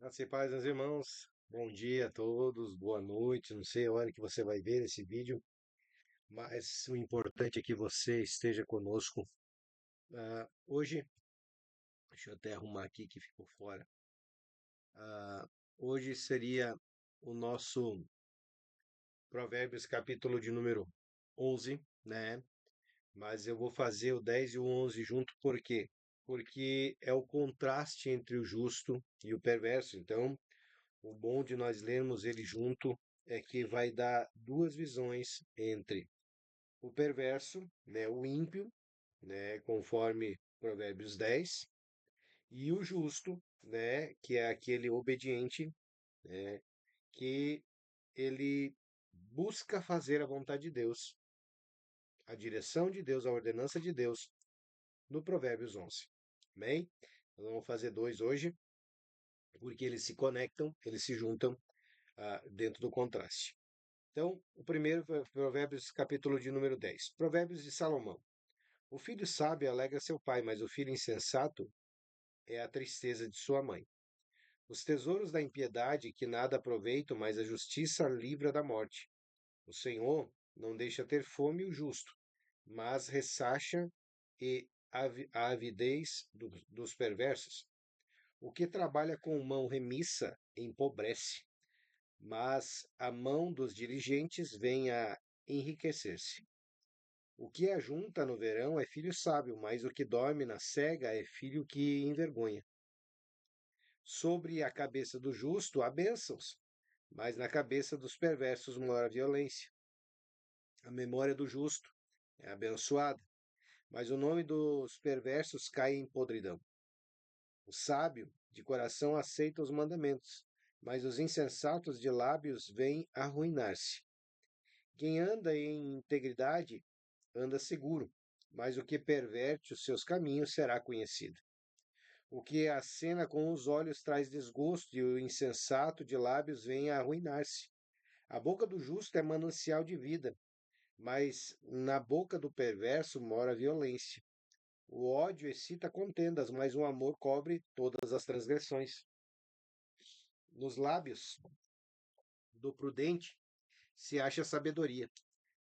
Graças e paz, meus irmãos. Bom dia a todos, boa noite. Não sei a hora que você vai ver esse vídeo, mas o importante é que você esteja conosco. Hoje, deixa eu até arrumar aqui que ficou fora. Hoje seria o nosso Provérbios, capítulo de número 11, né? Mas eu vou fazer o 10 e o 11 junto, por quê? Porque é o contraste entre o justo e o perverso. Então, o bom de nós lermos ele junto é que vai dar duas visões entre o perverso, né, o ímpio, né, conforme Provérbios 10, e o justo, né, que é aquele obediente, né, que ele busca fazer a vontade de Deus, a direção de Deus, a ordenança de Deus, no Provérbios 11. Amém? Nós vamos fazer dois hoje, porque eles se conectam, eles se juntam dentro do contraste. Então, o primeiro foi Provérbios, capítulo de número 10. Provérbios de Salomão. O filho sábio alegra seu pai, mas o filho insensato é a tristeza de sua mãe. Os tesouros da impiedade que nada aproveitam, mas a justiça livra da morte. O Senhor não deixa ter fome o justo, mas ressacha e a avidez dos perversos. O que trabalha com mão remissa empobrece, mas a mão dos diligentes vem a enriquecer-se. O que ajunta no verão é filho sábio, mas o que dorme na cega é filho que envergonha. Sobre a cabeça do justo há bênçãos, mas na cabeça dos perversos mora a violência. A memória do justo é abençoada, mas o nome dos perversos cai em podridão. O sábio de coração aceita os mandamentos, mas os insensatos de lábios vêm arruinar-se. Quem anda em integridade anda seguro, mas o que perverte os seus caminhos será conhecido. O que acena com os olhos traz desgosto, e o insensato de lábios vem a arruinar-se. A boca do justo é manancial de vida, mas na boca do perverso mora a violência. O ódio excita contendas, mas o amor cobre todas as transgressões. Nos lábios do prudente se acha sabedoria,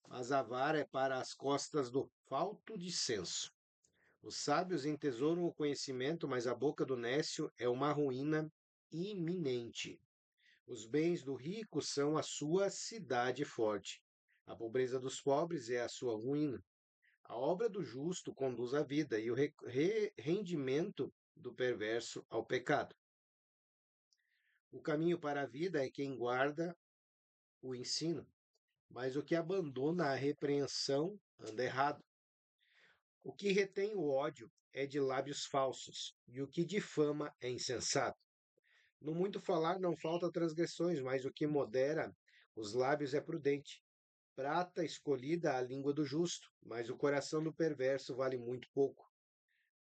mas a vara é para as costas do falto de senso. Os sábios entesouram o conhecimento, mas a boca do nécio é uma ruína iminente. Os bens do rico são a sua cidade forte. A pobreza dos pobres é a sua ruína. A obra do justo conduz à vida e o rendimento do perverso ao pecado. O caminho para a vida é quem guarda o ensino, mas o que abandona a repreensão anda errado. O que retém o ódio é de lábios falsos, e o que difama é insensato. No muito falar não falta transgressões, mas o que modera os lábios é prudente. Prata escolhida a língua do justo, mas o coração do perverso vale muito pouco.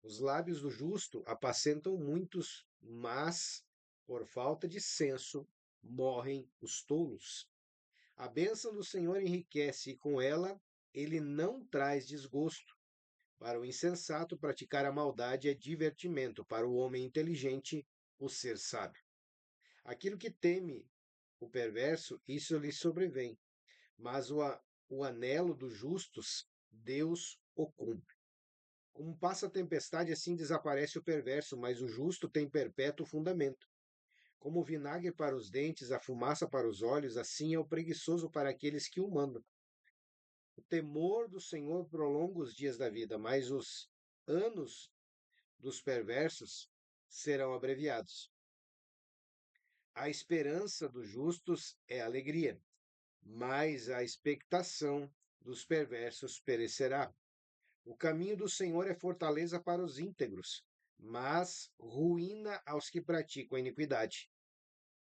Os lábios do justo apacentam muitos, mas, por falta de senso, morrem os tolos. A bênção do Senhor enriquece, e com ela ele não traz desgosto. Para o insensato, praticar a maldade é divertimento, para o homem inteligente, o ser sábio. Aquilo que teme o perverso, isso lhe sobrevém, mas o anelo dos justos, Deus o cumpre. Como passa a tempestade, assim desaparece o perverso, mas o justo tem perpétuo fundamento. Como o vinagre para os dentes, a fumaça para os olhos, assim é o preguiçoso para aqueles que o mandam. O temor do Senhor prolonga os dias da vida, mas os anos dos perversos serão abreviados. A esperança dos justos é alegria, mas a expectação dos perversos perecerá. O caminho do Senhor é fortaleza para os íntegros, mas ruína aos que praticam a iniquidade.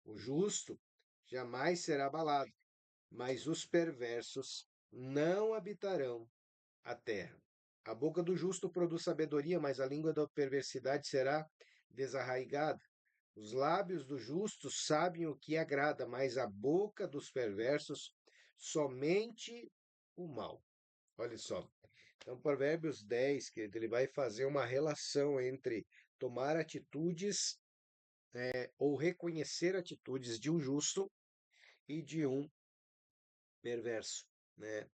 O justo jamais será abalado, mas os perversos não habitarão a terra. A boca do justo produz sabedoria, mas a língua da perversidade será desarraigada. Os lábios do justo sabem o que agrada, mas a boca dos perversos somente o mal. Olha só. Então, Provérbios 10, que ele vai fazer uma relação entre tomar atitudes ou reconhecer atitudes de um justo e de um perverso, né?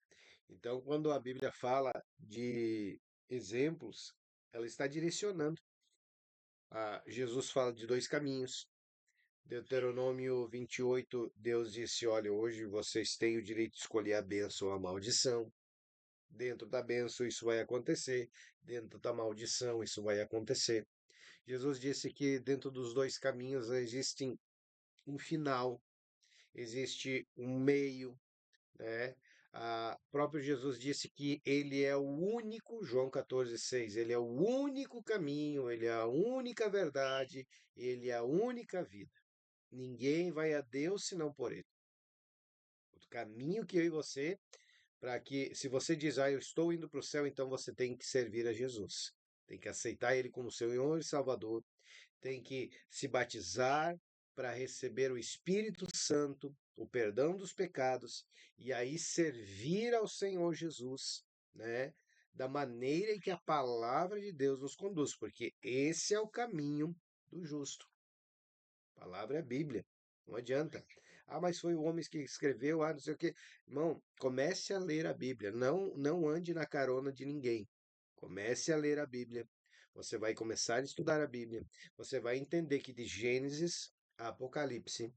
Então, quando a Bíblia fala de exemplos, ela está direcionando. Jesus fala de dois caminhos. Deuteronômio 28, Deus disse: Olha, hoje vocês têm o direito de escolher a bênção ou a maldição. Dentro da bênção, isso vai acontecer. Dentro da maldição, isso vai acontecer. Jesus disse que dentro dos dois caminhos existe um final, existe um meio, né? Próprio Jesus disse que ele é o único, João 14,6, ele é o único caminho, ele é a única verdade, ele é a única vida. Ninguém vai a Deus senão por ele. O caminho que eu e você, para que, se você diz, eu estou indo para o céu, então você tem que servir a Jesus. Tem que aceitar ele como Senhor e Salvador, tem que se batizar para receber o Espírito Santo, o perdão dos pecados, e aí servir ao Senhor Jesus, né? Da maneira em que a palavra de Deus nos conduz, porque esse é o caminho do justo. A palavra é a Bíblia, não adianta. Mas foi o homem que escreveu, não sei o quê. Irmão, comece a ler a Bíblia, não ande na carona de ninguém. Comece a ler a Bíblia. Você vai começar a estudar a Bíblia. Você vai entender que de Gênesis a Apocalipse,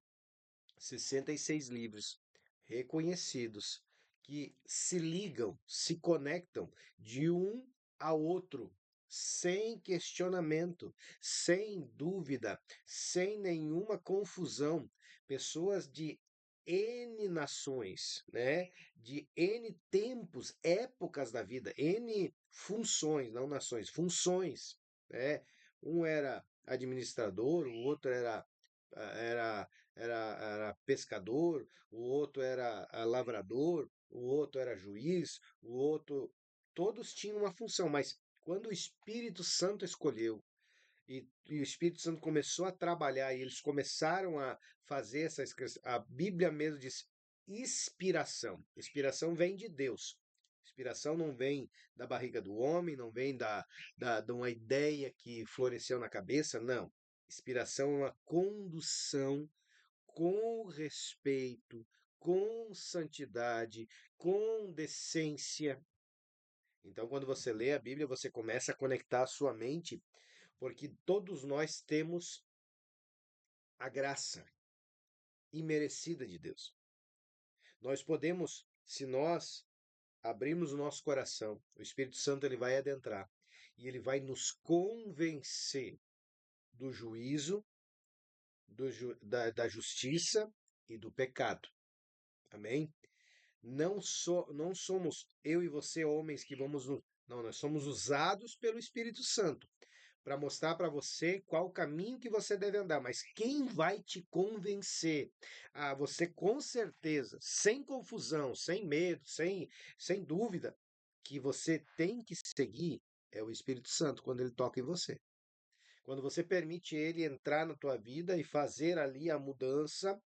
66 livros reconhecidos que se ligam, se conectam de um ao outro, sem questionamento, sem dúvida, sem nenhuma confusão. Pessoas de N nações, né? De N tempos, épocas da vida, N funções, não nações, funções, né? Um era administrador, o outro era era pescador, o outro era lavrador, o outro era juiz, o outro. Todos tinham uma função, mas quando o Espírito Santo escolheu e o Espírito Santo começou a trabalhar e eles começaram a fazer essa a Bíblia mesmo diz inspiração. Inspiração vem de Deus. Inspiração não vem da barriga do homem, não vem de uma ideia que floresceu na cabeça, não. Inspiração é uma condução com respeito, com santidade, com decência. Então, quando você lê a Bíblia, você começa a conectar a sua mente, porque todos nós temos a graça imerecida de Deus. Nós podemos, se nós abrirmos o nosso coração, o Espírito Santo ele vai adentrar e ele vai nos convencer do juízo, da justiça e do pecado. Amém? Não somos eu e você homens que vamos. Não, nós somos usados pelo Espírito Santo para mostrar para você qual o caminho que você deve andar. Mas quem vai te convencer a você, com certeza, sem confusão, sem medo, sem dúvida, que você tem que seguir é o Espírito Santo quando ele toca em você. Quando você permite ele entrar na tua vida e fazer ali a mudança,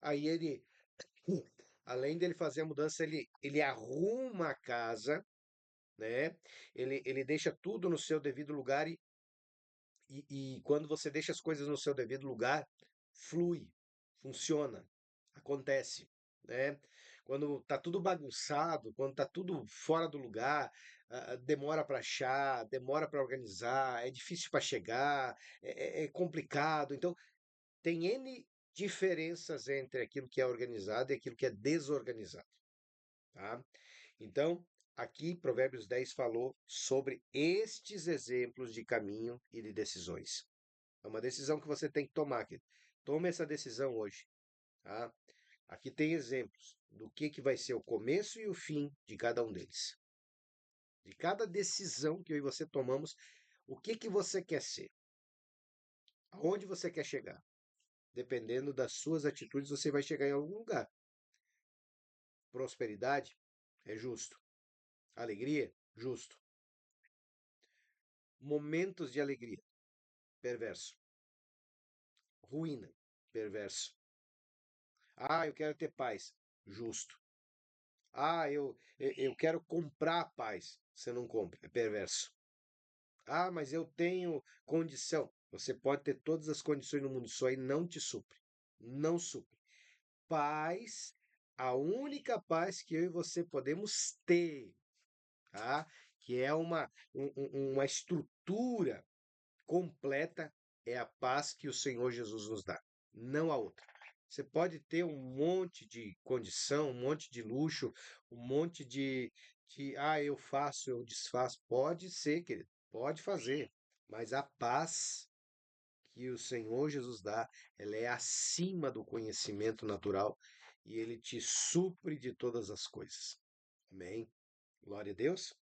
aí ele além dele fazer a mudança, ele arruma a casa, né? Ele deixa tudo no seu devido lugar e quando você deixa as coisas no seu devido lugar, flui, funciona, acontece, né? Quando tá tudo bagunçado, quando tá tudo fora do lugar, demora para achar, demora para organizar, é difícil para chegar, é complicado. Então, tem N diferenças entre aquilo que é organizado e aquilo que é desorganizado, tá? Então, aqui Provérbios 10 falou sobre estes exemplos de caminho e de decisões. É uma decisão que você tem que tomar, querido. Tome essa decisão hoje, tá? Aqui tem exemplos do que vai ser o começo e o fim de cada um deles. De cada decisão que eu e você tomamos, o que você quer ser? Aonde você quer chegar? Dependendo das suas atitudes, você vai chegar em algum lugar. Prosperidade é justo. Alegria, justo. Momentos de alegria, perverso. Ruína, perverso. Eu quero ter paz, justo. Eu quero comprar a paz, você não compra, é perverso. Mas eu tenho condição. Você pode ter todas as condições no mundo, isso aí não te supre. Não supre. Paz, a única paz que eu e você podemos ter, tá? Que é uma estrutura completa, é a paz que o Senhor Jesus nos dá, não a outra. Você pode ter um monte de condição, um monte de luxo, um monte eu faço, eu desfaço. Pode ser, querido, pode fazer, mas a paz que o Senhor Jesus dá, ela é acima do conhecimento natural e ele te supre de todas as coisas. Amém? Glória a Deus.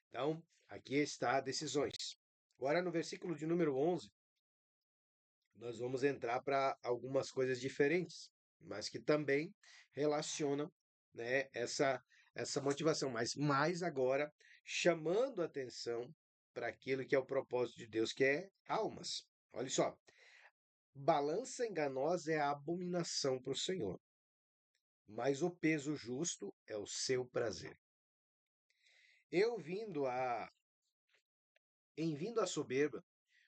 Então, aqui está decisões. Agora, no versículo de número 11, nós vamos entrar para algumas coisas diferentes, mas que também relacionam, né, essa motivação, mas mais agora chamando atenção para aquilo que é o propósito de Deus, que é almas. Olha só, balança enganosa é a abominação para o Senhor, mas o peso justo é o seu prazer. Eu vindo a Em vindo a soberba,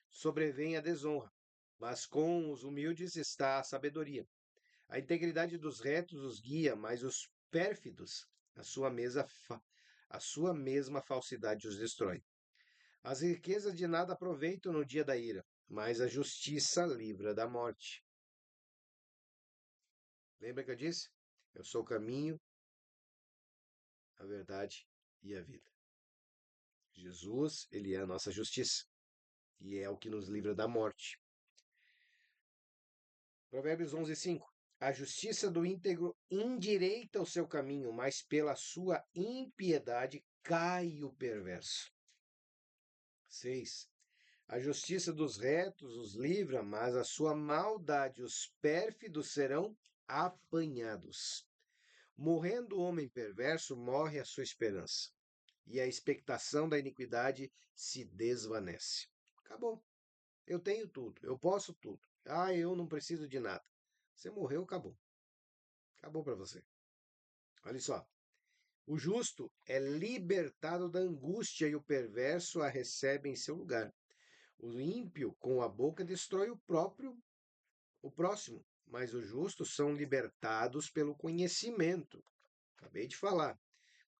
sobrevém a desonra, mas com os humildes está a sabedoria. A integridade dos retos os guia, mas os pérfidos, a sua mesma falsidade os destrói. As riquezas de nada aproveitam no dia da ira, mas a justiça livra da morte. Lembra que eu disse? Eu sou o caminho, a verdade e a vida. Jesus, ele é a nossa justiça e é o que nos livra da morte. Provérbios 11:5. A justiça do íntegro endireita o seu caminho, mas pela sua impiedade cai o perverso. 6. A justiça dos retos os livra, mas a sua maldade os pérfidos serão apanhados. Morrendo o homem perverso, morre a sua esperança, e a expectação da iniquidade se desvanece. Acabou. Eu tenho tudo, eu posso tudo. Eu não preciso de nada. Você morreu, acabou. Acabou para você. Olha só. O justo é libertado da angústia e o perverso a recebe em seu lugar. O ímpio com a boca destrói o próximo, mas os justos são libertados pelo conhecimento. Acabei de falar.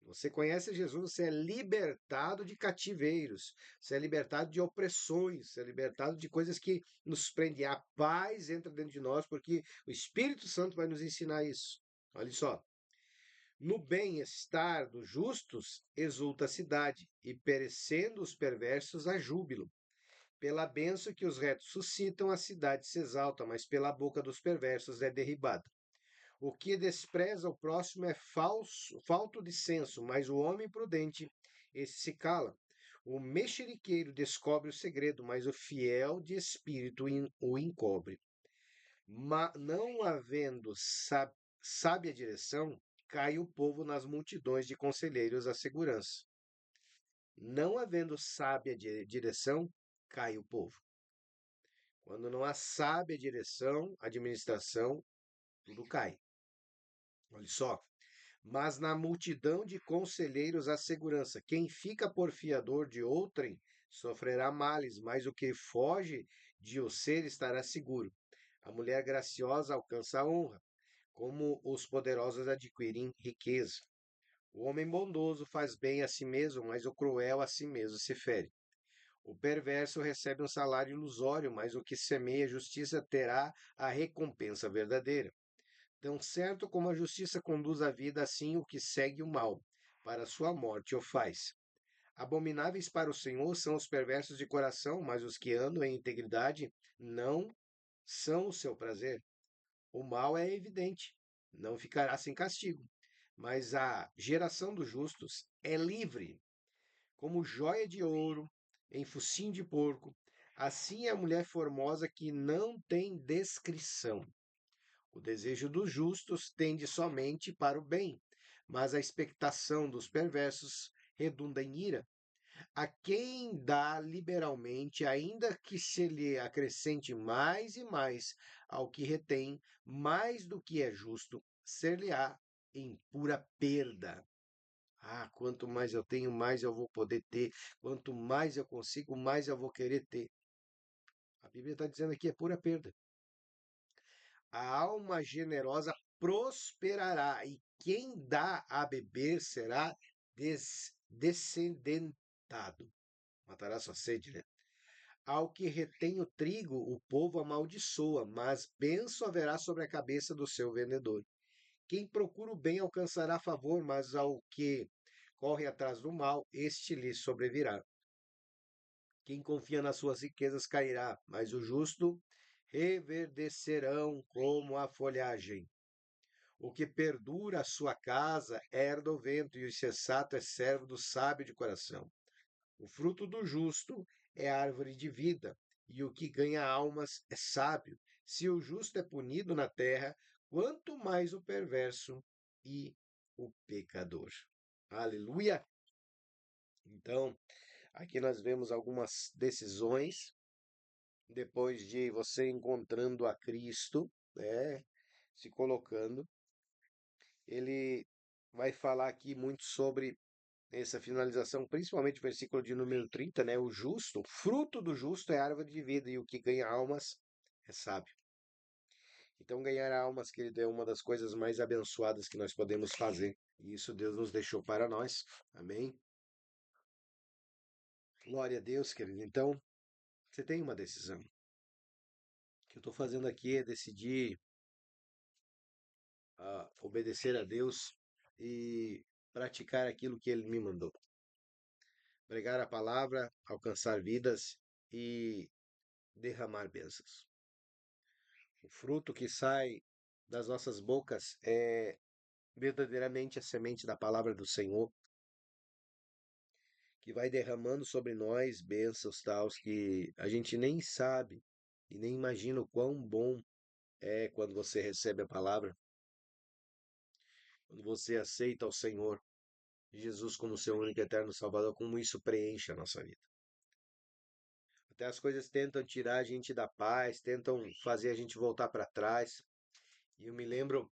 Você conhece Jesus, você é libertado de cativeiros, você é libertado de opressões, você é libertado de coisas que nos prendem. A paz entra dentro de nós, porque o Espírito Santo vai nos ensinar isso. Olha só. No bem-estar dos justos exulta a cidade, e perecendo os perversos há júbilo. Pela bênção que os retos suscitam, a cidade se exalta, mas pela boca dos perversos é derribada. O que despreza o próximo é falto de senso, mas o homem prudente, esse se cala. O mexeriqueiro descobre o segredo, mas o fiel de espírito o encobre. Não havendo sábia direção, cai o povo nas multidões de conselheiros à segurança. Não havendo sábia direção, cai o povo. Quando não há sábia direção, administração, tudo cai. Olha só. Mas na multidão de conselheiros há segurança. Quem fica por fiador de outrem sofrerá males, mas o que foge de o ser estará seguro. A mulher graciosa alcança a honra, como os poderosos adquirem riqueza. O homem bondoso faz bem a si mesmo, mas o cruel a si mesmo se fere. O perverso recebe um salário ilusório, mas o que semeia justiça terá a recompensa verdadeira. Tão certo como a justiça conduz a vida, assim o que segue o mal, para sua morte o faz. Abomináveis para o Senhor são os perversos de coração, mas os que andam em integridade não são o seu prazer. O mal é evidente, não ficará sem castigo, mas a geração dos justos é livre, como joia de ouro em focinho de porco. Assim é a mulher formosa que não tem descrição. O desejo dos justos tende somente para o bem, mas a expectação dos perversos redunda em ira. A quem dá liberalmente, ainda que se lhe acrescente mais e mais ao que retém, mais do que é justo, ser-lhe-á em pura perda. Quanto mais eu tenho, mais eu vou poder ter. Quanto mais eu consigo, mais eu vou querer ter. Bíblia está dizendo aqui, é pura perda. A alma generosa prosperará, e quem dá a beber será descendentado. Matará sua sede, né? Ao que retém o trigo, o povo amaldiçoa, mas bênção haverá sobre a cabeça do seu vendedor. Quem procura o bem alcançará favor, mas ao que corre atrás do mal, este lhe sobrevirá. Quem confia nas suas riquezas cairá, mas o justo reverdecerão como a folhagem. O que perdura a sua casa herda o vento, e o insensato é servo do sábio de coração. O fruto do justo é árvore de vida, e o que ganha almas é sábio. Se o justo é punido na terra, quanto mais o perverso e o pecador. Aleluia! Então, aqui nós vemos algumas decisões depois de você encontrando a Cristo, né, se colocando. Ele vai falar aqui muito sobre essa finalização, principalmente o versículo de número 30, né? O justo, o fruto do justo é árvore de vida, e o que ganha almas é sábio. Então, ganhar almas, querido, é uma das coisas mais abençoadas que nós podemos fazer. E isso Deus nos deixou para nós. Amém? Glória a Deus, querido. Então, você tem uma decisão. O que eu estou fazendo aqui é decidir obedecer a Deus e praticar aquilo que Ele me mandou. Pregar a palavra, alcançar vidas e derramar bênçãos. O fruto que sai das nossas bocas é verdadeiramente a semente da palavra do Senhor, que vai derramando sobre nós bênçãos tals que a gente nem sabe e nem imagina o quão bom é quando você recebe a palavra, quando você aceita o Senhor Jesus como seu único e eterno Salvador, como isso preenche a nossa vida. Até as coisas tentam tirar a gente da paz, tentam fazer a gente voltar para trás. E eu me lembro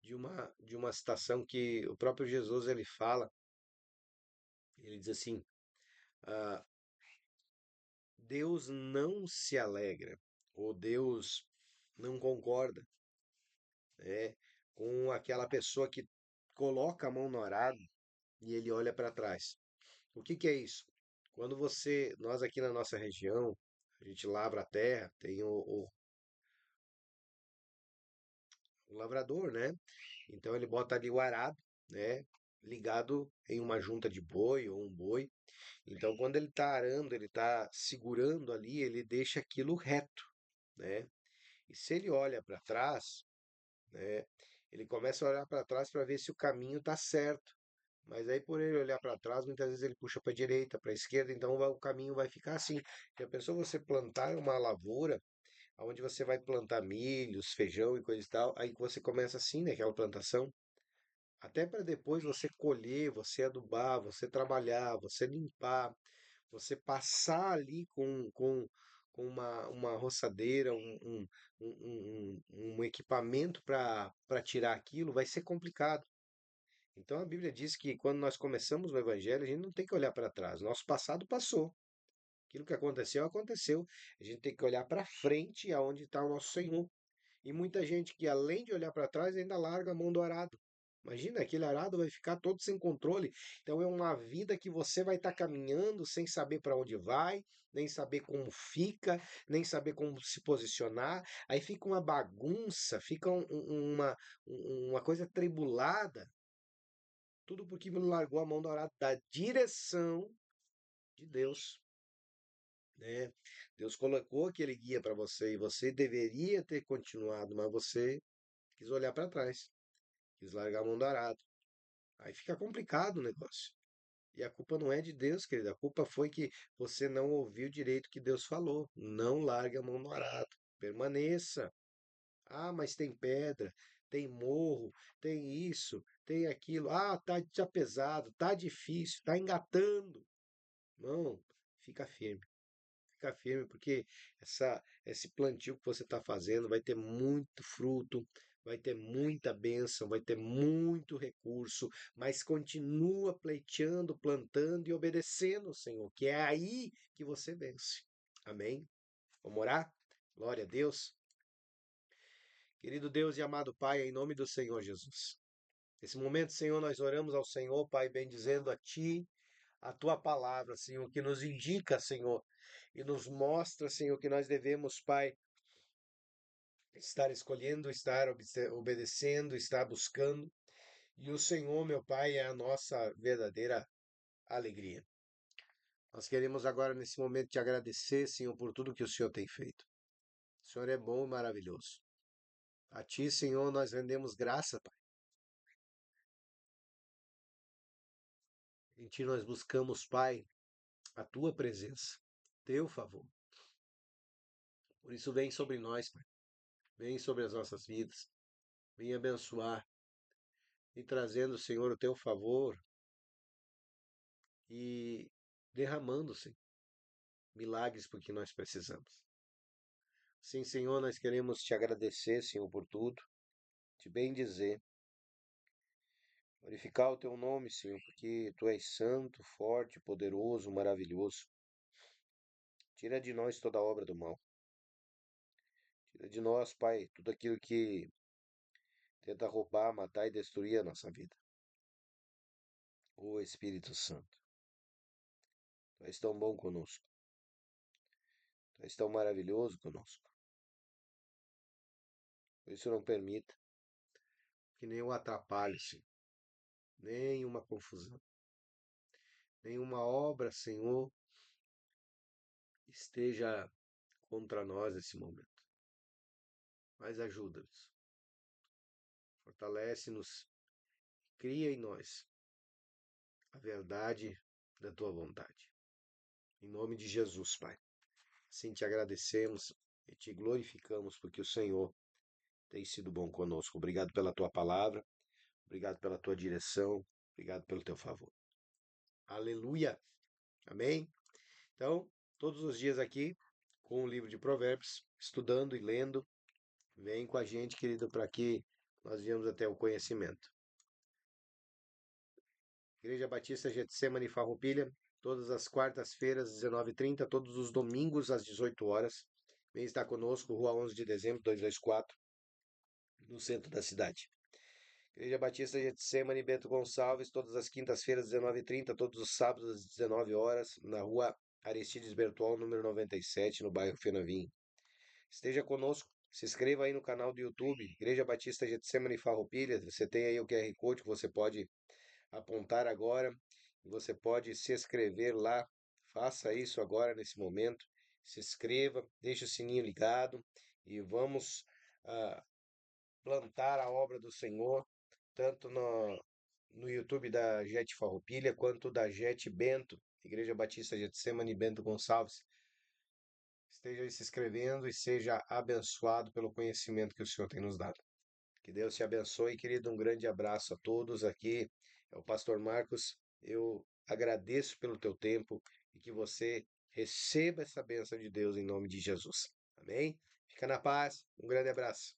de uma citação que o próprio Jesus ele fala. Ele diz assim: ah, Deus não se alegra, ou Deus não concorda, né, com aquela pessoa que coloca a mão no arado e ele olha para trás. O que que é isso? Quando nós aqui na nossa região, a gente lavra a terra, tem o lavrador, né? Então ele bota ali o arado, né? Ligado em uma junta de boi ou um boi. Então quando ele está arando, ele está segurando ali, ele deixa aquilo reto, né? E se ele olha para trás, né? Ele começa a olhar para trás para ver se o caminho está certo. Mas aí por ele olhar para trás, muitas vezes ele puxa para a direita, para a esquerda, então o caminho vai ficar assim. Já pensou você plantar uma lavoura onde você vai plantar milhos, feijão e coisa e tal, aí você começa assim, né, aquela plantação, até para depois você colher, você adubar, você trabalhar, você limpar, você passar ali com uma roçadeira, um equipamento para tirar aquilo, vai ser complicado. Então a Bíblia diz que quando nós começamos o Evangelho, a gente não tem que olhar para trás. Nosso passado passou. Aquilo que aconteceu, aconteceu. A gente tem que olhar para frente, aonde está o nosso Senhor. E muita gente que, além de olhar para trás, ainda larga a mão do arado. Imagina, aquele arado vai ficar todo sem controle. Então é uma vida que você vai estar caminhando sem saber para onde vai, nem saber como fica, nem saber como se posicionar. Aí fica uma bagunça, fica uma coisa tribulada. Tudo porque não largou a mão do arado da direção de Deus, né? Deus colocou aquele guia para você e você deveria ter continuado, mas você quis olhar para trás, quis largar a mão do arado. Aí fica complicado o negócio. E a culpa não é de Deus, querida. A culpa foi que você não ouviu direito o que Deus falou. Não largue a mão do arado. Permaneça. Ah, mas tem pedra, tem morro, tem isso, tem aquilo. Ah, tá pesado, tá difícil, tá engatando. Não, fica firme. Fica firme, porque esse plantio que você está fazendo vai ter muito fruto, vai ter muita bênção, vai ter muito recurso, mas continua pleiteando, plantando e obedecendo, Senhor, que é aí que você vence. Amém? Vamos orar? Glória a Deus. Querido Deus e amado Pai, em nome do Senhor Jesus. Nesse momento, Senhor, nós oramos ao Senhor, Pai, bendizendo a Ti, a Tua palavra, Senhor, que nos indica, Senhor, e nos mostra, Senhor, que nós devemos, Pai, estar escolhendo, estar obedecendo, estar buscando. E o Senhor, meu Pai, é a nossa verdadeira alegria. Nós queremos agora, nesse momento, te agradecer, Senhor, por tudo que o Senhor tem feito. O Senhor é bom e maravilhoso. A Ti, Senhor, nós rendemos graça, Pai. Em Ti nós buscamos, Pai, a Tua presença, Teu favor. Por isso, vem sobre nós, Pai. Vem sobre as nossas vidas. Vem abençoar. E trazendo, Senhor, o Teu favor e derramando, Senhor, milagres porque nós precisamos. Sim, Senhor, nós queremos te agradecer, Senhor, por tudo, te bendizer, glorificar o teu nome, Senhor, porque tu és santo, forte, poderoso, maravilhoso. Tira de nós toda obra do mal. Tira de nós, Pai, tudo aquilo que tenta roubar, matar e destruir a nossa vida. Ô Espírito Santo, tu és tão bom conosco. Tu és tão maravilhoso conosco. Por isso não permita que nenhum atrapalhe, Senhor, nenhuma confusão, nenhuma obra, Senhor, esteja contra nós nesse momento. Mas ajuda-nos, fortalece-nos, cria em nós a verdade da tua vontade. Em nome de Jesus, Pai. Assim te agradecemos e te glorificamos porque o Senhor tem sido bom conosco. Obrigado pela tua palavra, obrigado pela tua direção, obrigado pelo teu favor. Aleluia! Amém? Então, todos os dias aqui, com o livro de Provérbios, estudando e lendo, vem com a gente, querido, para que nós venhamos até o conhecimento. Igreja Batista Getsemane Farroupilha, todas as quartas-feiras, 19h30, todos os domingos, às 18 horas. Vem estar conosco, Rua 11 de Dezembro, 224, no centro da cidade. Igreja Batista Getsemane Bento Gonçalves, todas as quintas-feiras, 19h30, todos os sábados, às 19 horas, na Rua Aristides Bertol, número 97, no bairro Fenavim. Esteja conosco, se inscreva aí no canal do YouTube, Igreja Batista Getsemane Farroupilha. Você tem aí o QR Code que você pode apontar agora. Você pode se inscrever lá. Faça isso agora, nesse momento. Se inscreva, deixe o sininho ligado e vamos plantar a obra do Senhor, tanto no YouTube da Jet Farroupilha, quanto da Jet Bento, Igreja Batista Getsemane Bento Gonçalves. Esteja aí se inscrevendo e seja abençoado pelo conhecimento que o Senhor tem nos dado. Que Deus te abençoe, querido. Um grande abraço a todos. Aqui é o Pastor Marcos. Eu agradeço pelo teu tempo e que você receba essa bênção de Deus em nome de Jesus. Amém? Fica na paz. Um grande abraço.